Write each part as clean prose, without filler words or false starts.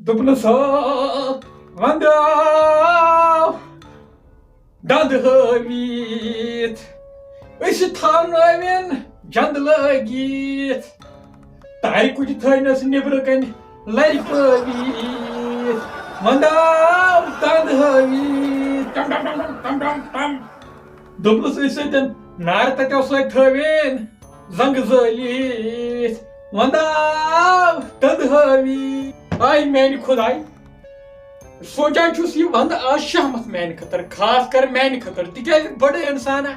دوٚپنَس وَنٛداو دَنٛد ہٲوِتھ أسۍ تھاونٲوِن جنٛد لٲگِتھ تارِ کُٹھِ تھٲینَس نیٚبرٕ کَنہِ لَرِ پٲوِتھ وَنٛداو دَنٛد ہٲوِتھ ٹم ٹم ٹم ٹم ٹم ٹم دوٚپنَس أسۍ سۭتۍ نارِ تَتٮ۪و سۭتۍ تھٲوِن زنٛگہٕ زٲلِتھ وَنٛداو دَنٛد ہٲوِتھ آے میانہِ خۄداے سونچان چھُس یہِ وَنٛدٕ آز شہمت میانہِ خٲطرٕ خاص کر میانہِ خٲطرٕ تِکیازِ بٔڑٕ اِنسانا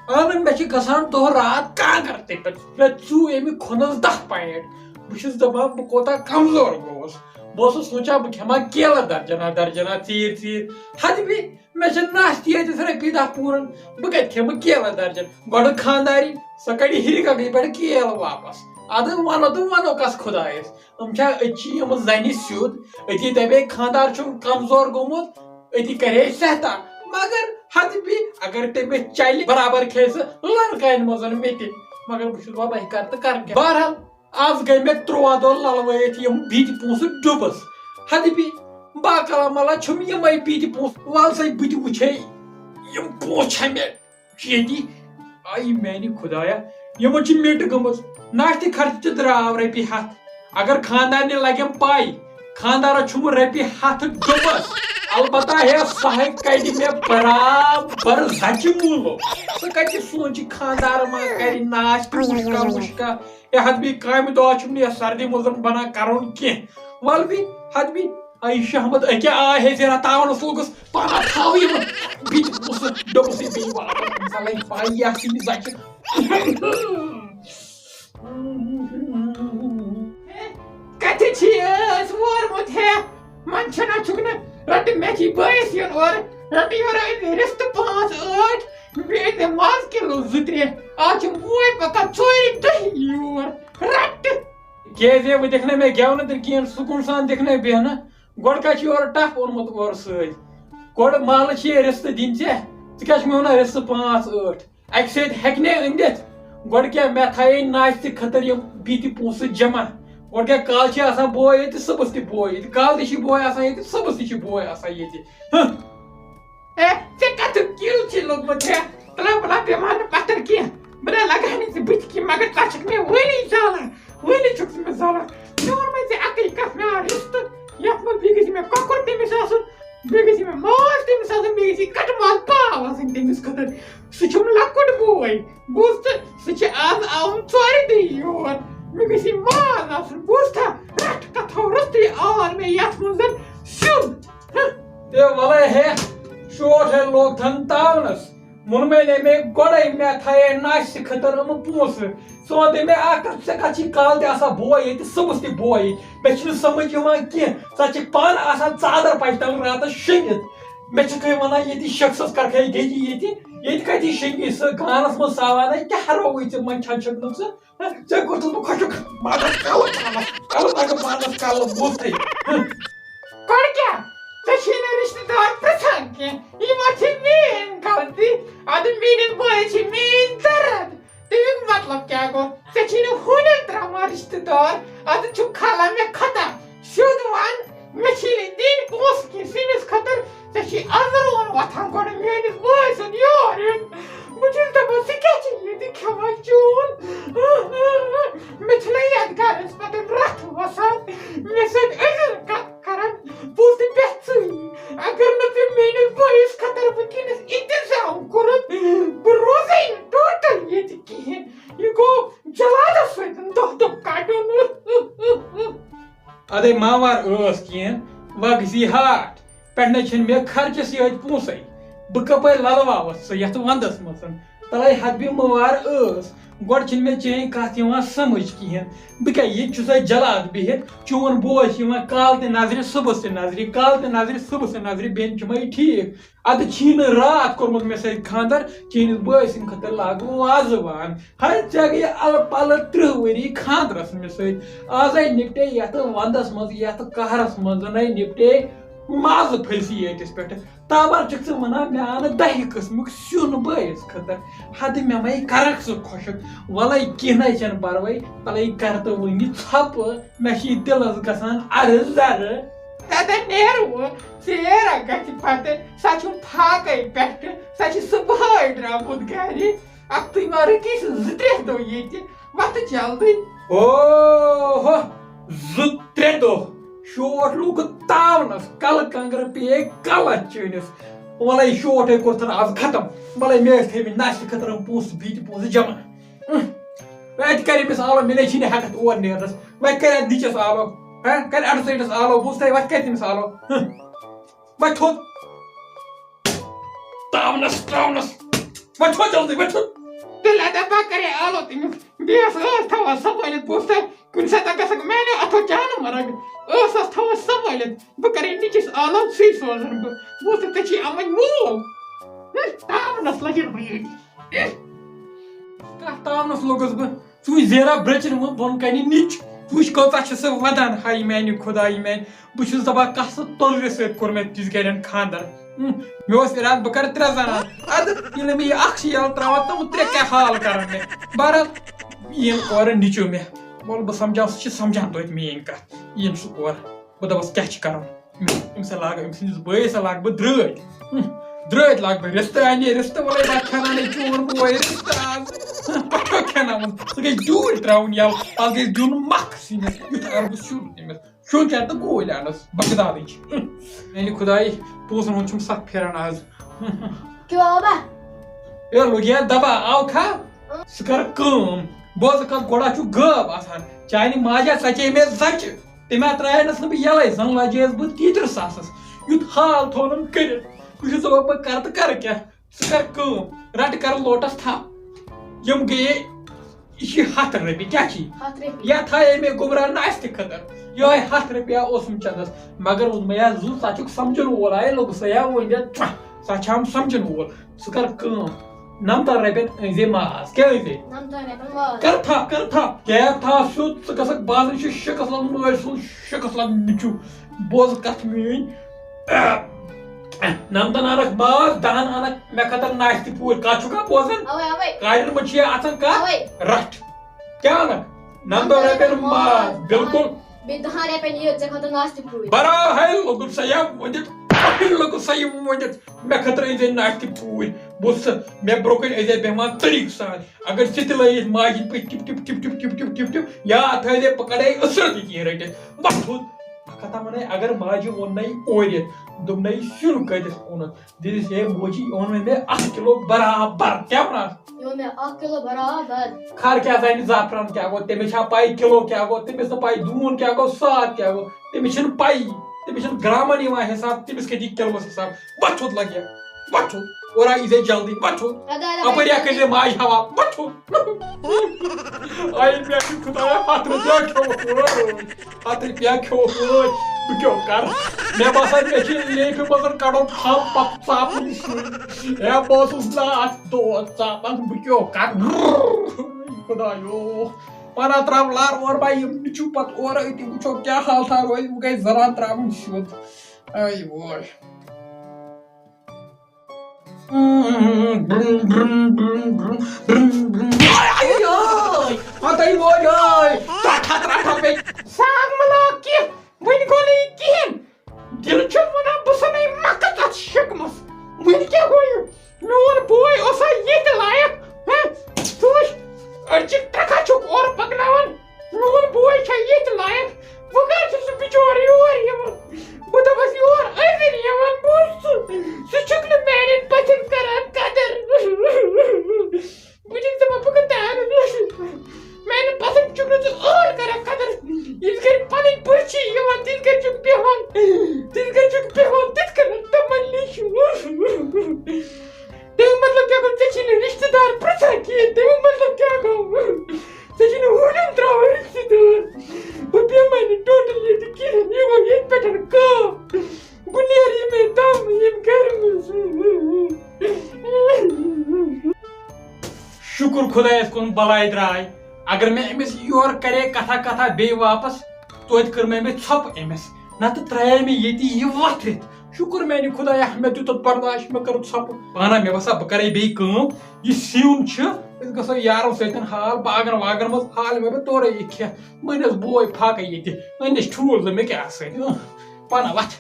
اہن مےٚ چھِ گژھان دۄہ رات کانٛگٕر تٔپِتھ مےٚ ژوٗ اَمہِ کھۄنَس 10 پوینٹ بہٕ چھُس دَپان بہٕ کوتاہ کمزور گوٚوُس بہٕ اوسُس سونچان بہٕ کھٮ۪مہٕ ہا کیلہٕ درجنا درجنا ژیٖر ژیٖر ہتہٕ بیٚیہِ مےٚ چھِ نَس تہِ ییٚتِس رۄپیہِ 10 پوٗرن بہٕ کَتہِ کھٮ۪مہٕ کیلہٕ درجن گۄڈٕ خاندارِنۍ سۄ کَڑِ ہِرکَٹٕے پٮ۪ٹھ کیلہٕ واپس اَدٕ وَنو تہٕ وَنو کَس خۄدایَس یِم چھا أچی یِم زَنہِ سیوٚد أتی دَپے خاندار چھُم کمزور گوٚمُت أتی کَرے سہتا مگر ہتہٕ بیٚیہِ اگر تٔمِس چلہِ برابر کھیٚیہِ سُہ لڑکانہِ منٛز مےٚ تہِ مگر بہٕ چھُس وۄنۍ کَرٕ تہٕ کَرٕ کیٛاہ بہرحال آز گٔے مےٚ 13 دۄہ لَلوٲیِتھ یِم بِتہِ پونٛسہٕ ڈُبَس ہتہٕ بیٚیہِ باکلامالا چھُم یِمے بِتہِ پونٛسہٕ وَل سا بہٕ تہِ وٕچھے یِم پونٛسہٕ چھا مےٚ ییٚتہِ آیہِ میانہِ خۄدایا یِمن چھِ مِٹ گٔمٕژ ناشتہٕ خرچہٕ تہِ درٛاو رۄپیہِ 100 اگر خاندارنہِ لگٮ۪م پاے خاندارس چھُم رۄپیہِ 100 ڈُبَس البتہ ہے سۄ کَڑِ مےٚ برابر زَچہِ موٗلو سُہ کَتہِ سونچہِ خاندار ما کَرِ ناشتہٕ مُشکا مُشکا ہے ہتہٕ بیٚیہِ کامہِ دۄہ چھُم نہٕ یَتھ سردی منٛز بنان کَرُن کینٛہہ وَلہٕ بیٚیہِ ہتہٕ بیٚیہِ آیہِ شہمت أکیاہ آے ہے ژےٚ رَتاونَس لوٚگُس پَنہ تھاو یِم بِتہِ پونٛسہٕ ڈوٚبسٕے بیٚیہِ واپس اِنسان لَگہِ پاے یَتھ چھِ یہِ زَچہِ کَتہِ چھِ أسۍ وورمُت ہے منٛچھنا چھُکھ نہٕ رَٹہٕ مےٚ چھِ بٲیِس یُن اورٕ رَٹہٕ یورٕ أنۍ رِستہٕ 5-8 بیٚیہِ أنۍ ماز کِلوٗ 2-3 آز چھِ موے پَکان 4 دۄہہِ یور رَٹہٕ کیازِ وۄنۍ دِکھ نہٕ مےٚ گٮ۪ونہٕ تہِ کِہیٖنۍ سکوٗن سان دِکھ نہٕ بیٚہنہٕ گۄڈٕ کیٛاہ چھِ یورٕ ٹَپھ اوٚنمُت اورٕ سۭتۍ گۄڈٕ مالہٕ چھِ یہِ رِستہٕ دِنۍ ژےٚ ژٕ کیٛاہ چھُکھ مےٚ وَنان رِستہٕ 5-8 اَکہِ سۭتۍ ہٮ۪کہِ نے أنِتھ گۄڈٕ کیٛاہ مےٚ تھایے ناشتہٕ خٲطرٕ یِم بِتہِ پونٛسہٕ جمع گۄڈٕ کیٛاہ کالہٕ چھِ آسان بوے ییٚتہِ صُبحس تہِ بوے ییٚتہِ کالہٕ تہِ چھِ بوے آسان ییٚتہِ صُبحس تہِ چھِ بوے آسان ییٚتہِ ژےٚ کَتُک کِل چھِ لوٚگمُت ہے تُلہ بَلا پیٚوان نہٕ پَتھر کینٛہہ بہٕ نہ لگہٕ ہا نہٕ ژےٚ بٕتھِ کینٛہہ مگر ژٕ چھُکھ مےٚ وٲلی زالان وٲلی چھُکھ ژٕ مےٚ زالان مےٚ ووٚنمَے ژےٚ اَکٕے کَتھ مےٚ آو رِستہٕ یَتھ منٛز بیٚیہِ گژھِ مےٚ کۄکُر تٔمِس آسُن بیٚیہِ گژھِ مےٚ ماز تٔمِس آسُن بیٚیہِ گژھِ کَٹہٕ ماز پاو آسٕنۍ تٔمِس خٲطرٕ سُہ چھُم لۄکُٹ بوے بوٗز تہٕ سُہ چھِ آز آمُت 4 دۄہہِ یور مےٚ گژھِ یہِ ماز آسُن بوٗزتھا رَٹھ کَتھو روٚستُے آو مےٚ یَتھ منٛز سیُن ہے وَلَے ہے شوٹ ہے لوگتھن تاونَس ووٚنمَے نَے مےٚ گۄڈَے مےٚ تھایے ناشتہٕ خٲطرٕ یِمہٕ پونٛسہٕ ژٕ وَن تہٕ مےٚ اَکھ کَتھ ژےٚ کَتھ چھِ کالہٕ تہِ آسان بوے ییٚتہِ صُبحس تہِ بوے مےٚ چھُنہٕ سَمٕجھ یِوان کینٛہہ ژٕ چھِکھ پانہٕ آسان ژادر پَشٹاوُن راتَس شٔنگِتھ مےٚ چھِکھٕے وَنان ییٚتہِ شخصَس کَرکھے گیٚجہِ ییٚتہِ کَتہِ شٔنگی سُہ گانَس منٛز ساوانے کیٛاہ ہرووٕے ژےٚ منٛچھان چھُکھ نہٕ ژٕ ژےٚ کوٚرتھُس بہٕ خۄشُک مگر کَلہٕ لَگہٕ پانَس کَلہٕ بوٗزتھٕے گۄڈٕ کیٛاہ ژےٚ چھِی نہٕ رِشتہٕ دار پرٛژھان کینٛہہ یہِ ما چھِ میٛٲنۍ غلطی اَدٕ میٛٲنِس بٲیِس چھِ میٛٲنۍ دَرد تَمیُک مطلب کیٛاہ گوٚو ژےٚ چھِی نہٕ ہُنٮ۪ر ترٛاوان رِشتہٕ دار اَدٕ چھُکھ کھالان مےٚ خطا سیوٚد وَن مےٚ چھِی نہٕ دِنۍ پونٛسہٕ کینٛہہ سِنِس خٲطرٕ ژےٚ چھِی اَزروُن وۄتھان گۄڈٕ میٛٲنِس بٲے سُنٛد یور یُن بہٕ چھُس دَپان ژٕ کیٛاہ چھِ ییٚتہِ کھٮ۪وان چوٗن مےٚ چھِنہ یَتھ گَرَس پَتہٕ رَتھ وَسان مےٚ سۭتۍ ٲسِن کَتھ کَران بوٗز تہٕ بیٚہہ ژٕے اگر نہٕ ژےٚ میٛٲنِس بٲیِس خٲطرٕ وٕنکٮ۪نَس اِنتِظام کوٚرُتھ بہٕ روزے نہٕ ٹوٹَل ییٚتہِ کِہیٖنۍ یہِ گوٚو جلادَس سۭتۍ دۄہ کَڑُن اَدَے ماوار ٲس کینٛہہ وۄنۍ گٔژھی ہاٹ پٮ۪ٹھ نَے چھِنہٕ مےٚ خرچَس یٲتۍ پونٛسَے بہٕ کَپٲرۍ لَلواوَتھ ژٕ یَتھ وَنٛدَس منٛز تَلَے ہَتہٕ بیٚیہِ مٔوار ٲس گۄڈٕ چھِنہٕ مےٚ چٲنۍ کَتھ یِوان سَمٕجھ کِہیٖنۍ بہٕ کیٛاہ ییٚتہِ چھُسَے جلاد بِہِتھ چون بوے چھِ یِوان کالہٕ تہِ نظرِ صُبحس تہِ نظرِ کالہٕ تہِ نظرِ صُبحس تہِ نظرِ بیٚنہِ چھُمَے ٹھیٖک اَدٕ چھی نہٕ راتھ کوٚرمُت مےٚ سۭتۍ خاندَر چٲنِس بٲے سٕنٛدِ خٲطرٕ لاگُن وازٕوان ہے ژےٚ گٔیے اَلہٕ پَلہٕ 30 ؤری خاندرَس مےٚ سۭتۍ آزَے نِپٹے یَتھ وَنٛدَس منٛز یَتھ قہرَس منٛز نَے نِپٹے ماز پھلسی ییٚتِس پٮ۪ٹھ تابر چھکھ ژٕ وَنان مےٚ آو نہٕ 10 قٕسمُک سیُن بٲیِس خٲطرٕ ہَدٕ مےٚ مَے کَرکھ ژٕ خۄشک وَلَے کینٛہہ چھَنہٕ پَرواے پَلَے کَر تہٕ وٕنہِ ژھۄپہٕ مےٚ چھِ یہِ دِلَس گژھان اَرٕ زَرٕ تَتٮ۪ن نیرٕ ژیرا گژھِ پَتہٕ سۄ چھُم فاقَے پٮ۪ٹھٕ سۄ چھِ صُبحٲے درٛامُت گَرِ اَکھتُے ما رُکی سُہ 2-3 دۄہ ییٚتہِ وَتھٕ جلدی اوہو 2-3 دۄہ شوٹ لوٚگ تاونَس کَلہٕ کَنٛگرٕ پیٚیے کَلَس چٲنِس وَلَے شوٹے کوٚرتھَن آز ختم وَلَے مےٚ ٲسۍ تھٲیمٕتۍ ناشتہٕ خٲطرٕ پونٛسہٕ بیٚیہِ تہِ پونٛسہٕ جمع اَتہِ کَرِ أمِس آلو مےٚ نے چھِنہٕ ہٮ۪کَتھ اور نیرنَس وۄنۍ کَرِ اَتھ نِچَس آلو کَرِ اَڑٕ سایڈَس آلو بوٗزتھٕے وۄنۍ کَرِ تٔمِس آلو وۄنۍ تھوٚد تاونَس وۄنۍ تھوٚد جلدی وۄنۍ تھوٚد تیٚلہِ دَپا کَرے آلو تٔمِس بیٚیہِ ٲس تھاوان سنٛبھٲلِتھ بوٗزتھٕے کُنہِ ساتہٕ گژھکھ میٛانیو اَتھو جانہٕ مَرگ ٲس تھاوان سنٛبھٲلِتھ بہٕ کَرے نِچِس آلو سُے سوزَن بہٕ بوٗزتھٕ ژےٚ چھی اَمٕنۍ مول تاونَس لٔگِتھ بہٕ ییٚتہِ کَتھ تاونَس لوٚگُس بہٕ ژٕ وٕچھ زیرا برٛچِن بۄن کَنہِ نِچ ژٕ وٕچھ کۭژاہ چھِ سۄ وَدان ہاے میٛانہِ خۄدایہِ میٛانہِ بہٕ چھُس دَپان کَس تۄلرِ سۭتۍ کوٚر مےٚ تِژھ گَرٮ۪ن خانٛدر مےٚ اوس اِرادٕ بہٕ کَرٕ 3 زَنان اَدٕ ییٚلہِ نہٕ مےٚ یہِ اَکھ چھِ یَلہٕ ترٛاوان تِم 3 کیٛاہ حال کَرَن مےٚ بہرحال یِن اورٕ نِچو مےٚ وَلہٕ بہٕ سَمجاو سُہ چھِ سَمجان توتہِ میٛٲنۍ کَتھ یِن سُہ اورٕ بہٕ دَپَس کیٛاہ چھِ کَرُن أمِس لاگہٕ أمۍ سٕنٛدِس بٲیِس لاگہٕ بہٕ درٛٲدۍ لاگہٕ بہٕ رِستہٕ اَنے رِستہٕ وَلَے بہٕ کھٮ۪ناونے چون بوے رِستہٕ آز پَٹھو کھٮ۪ناوُن سُہ گژھِ ڈوٗرۍ ترٛاوُن یَلہٕ پَتہٕ گژھِ دیُن مَکھ سِنِس یُتھ اَرٕ بہٕ سیُن تٔمِس شونٛچان تہٕ گوٗلۍ اَنَس بغدادٕچ میٛانہِ خۄدایہِ پونٛسَن ہُنٛد چھُم سَکھ پھیران آز اے لوٚگیا دَبا آو کھا ژٕ کَر کٲم بوزٕ کَتھ گۄڈا چھُ غٲب آسان چانہِ ماجا ژَچے مےٚ زَچہِ تٔمۍ ترٛایَنَس نہٕ بہٕ یَلَے زَن لَجییَس بہٕ 30 ساسَس یُتھ حال تھوٚونَم کٔرِتھ بہٕ چھُس دَپان بہٕ کَرٕ تہٕ کَرٕ کیٛاہ ژٕ کَر کٲم رَٹہٕ کَرٕ لوٹَس تھَپھ یِم گٔیے یہِ چھِ 100 رۄپیہِ کیٛاہ چھی یا تھایے مےٚ گوٚبرا ناشتہٕ خٲطرٕ یِہوٚے 100 رۄپیہِ اوسُم چَندَس مگر ووٚنمَے زُ ژٕ چھُکھ سَمجھن وول ہے لوٚگُس یا ؤنِتھ ژٕ چھَم سَمجھن وول ژٕ کَر کٲم 90 رۄپیَن أنۍزے ماز کیٛاہ أنۍزے کَر تھَپھ کیب تھاو سیوٚد ژٕ گژھکھ بازرٕ چھُ شِکَس لَگ مٲلۍ سُنٛد شِکَس لَگ نِچوٗ بوزٕ کَتھ میٛٲنۍ 90 اَنَکھ ماز 10 اَنَکھ مےٚ خٲطرٕ ناشتہٕ پوٗرۍ کَتھ چھُکھا بوزان کارٮ۪ن منٛز چھِ یہِ اَژان کَتھ رَٹھ کیٛاہ اَنَکھ 90 رۄپیَن ماز بِلکُل برابر ہے لوٚگُن سا یا ؤنِتھ لوٚگُن سا یہِ ؤنِتھ مےٚ خٲطرٕ أنۍزے ناشتہٕ پوٗرۍ بوٗزتھٕ مےٚ برٛونٛہہ کَنہِ ٲسۍزے بیٚہوان طریٖقہٕ سان اگر ژٕ تہِ لٲیِتھ ماجہِ ہِنٛدۍ پٲٹھۍ tip tip tip tip tip tip tip tip یاد تھٲیزے بہٕ کَڑے أسرٕ تہِ کینٛہہ رٔٹِتھ وۄتھ تھوٚد اکھ کَتھا وَنے اگر ماجہِ ووٚننَے اورِ دوٚپنَے سیُن کۭتِس اوٚنُتھ دِدِس ہے موجی اوٚن وۄنۍ مےٚ 1 کِلوٗ برابر کیٛاہ وَنان کھر کیٛاہ زانہِ زعفران کیٛاہ گوٚو تٔمِس چھا پَے کِلوٗ کیٛاہ گوٚو تٔمِس نہٕ پَے دوٗن کیٛاہ گوٚو ساد کیٛاہ گوٚو تٔمِس چھِنہٕ پَیی تٔمِس چھِنہٕ گرٛامَن یِوان حِساب تٔمِس کَتہِ یی کِلوَس حِساب وۄتھ تھوٚد لَگہِ وۄتھ تھوٚد اورا ییٖزے جلدی وۄتھ تھوٚد اَپٲرۍ کٔرۍزے ماجہِ حوال وۄتھ تھوٚد آیہِ میٛانہِ خۄدایا 100 رۄپیہِ کھیوٚوُکھ 100 رۄپیہِ کھیوٚوُکھ بہٕ کیٛاہ کَرٕ مےٚ باسان مےٚ چھِ لیفہِ منٛز کَڑُن تھَپھ پَتہٕ ژاپُن سُے ہے بہٕ اوسُس نا اَتھ دۄد ژاپان بہٕ کیٛاہ کَرٕ خۄدایو پَنا ترٛاو لَر اورٕ بہٕ یِم نِچوٗ پَتہٕ اورٕ أتی وٕچھو کیٛاہ حالتھا روزِ بہٕ گٔیے زَران ترٛاوٕنۍ سیوٚد اَے ووے وۄنۍ گوٚو نہٕ یہِ کِہیٖنۍ دِلہٕ چھُم وَنان بہٕ سَنَے مَکٕژ اَتھ شِکمَس وٕنہِ کیٛاہ گوٚو یہِ میون بوے اوسا ییٚتہِ لایق ژٕ وٕچھ أڑچہِ ٹرٛکھا چھُکھ اورٕ پَکناوان میون بوے چھا ییٚتہِ لایق وۄنۍ کَر چھُ سُہ بِچور یور یِوان بہٕ دَپَس یور أنٛدٕرۍ یِوان بوٗز سُہ چھُکھ نہٕ میٛانٮ۪ن پٔژھٮ۪ن کَران قدر بہٕ چھُس دَپان بہٕ کَتہِ اَنہٕ میٛانٮ۪ن پَژھٮ۪ن چھُکھ نہٕ ژٕ ٲر کَران قدر یِتھ کٔنۍ پَنٕنۍ پٔژھۍ چھِ یِوان تِتھ کٔنۍ چھُکھ بیٚہوان تِتھ کٔنۍ تِمَن نِش تَمیُک مطلب کیٛاہ گوٚو ژےٚ چھی نہٕ رِشتہٕ دار پِرٛژھان کِہیٖنۍ تَمیُک مطلب کیٛاہ گوٚو ژےٚ چھی نہٕ ہُرٮ۪ن ترٛاوان رِشتہٕ دار بہٕ بیٚہمَے نہٕ ٹوٹَل ییٚتہِ کِہیٖنۍ یہِ گوٚو ییٚتہِ پٮ۪ٹھ کٲم بہٕ نیرٕ ییٚمے دَم ییٚمہِ گَرِ منٛز شُکُر خۄدایَس کُن بَلاے درٛاے اگر مےٚ أمِس یورٕ کَرے کَتھا بیٚیہِ واپَس توتہِ کٔر مےٚ أمِس ژھۄپہٕ أمِس نت تریا مے یتی یہ وتھرت شکر میانہ خدایا مے دیت برداشت مے کر ژھۄپہٕ پانا مے باسان بہ کرے بیٚیہِ کٲم یہ سیُن چھ أسۍ گژھو یارو سۭتۍ حال باغن واغن منٛز حال مے بہٕ تورے یہِ کھٮ۪تھ مٔنِس بوے پھاکے ییٚتہِ أنِس ٹھوٗل زٕ مےٚ کیٛاہ سۭتۍ پانا وتھ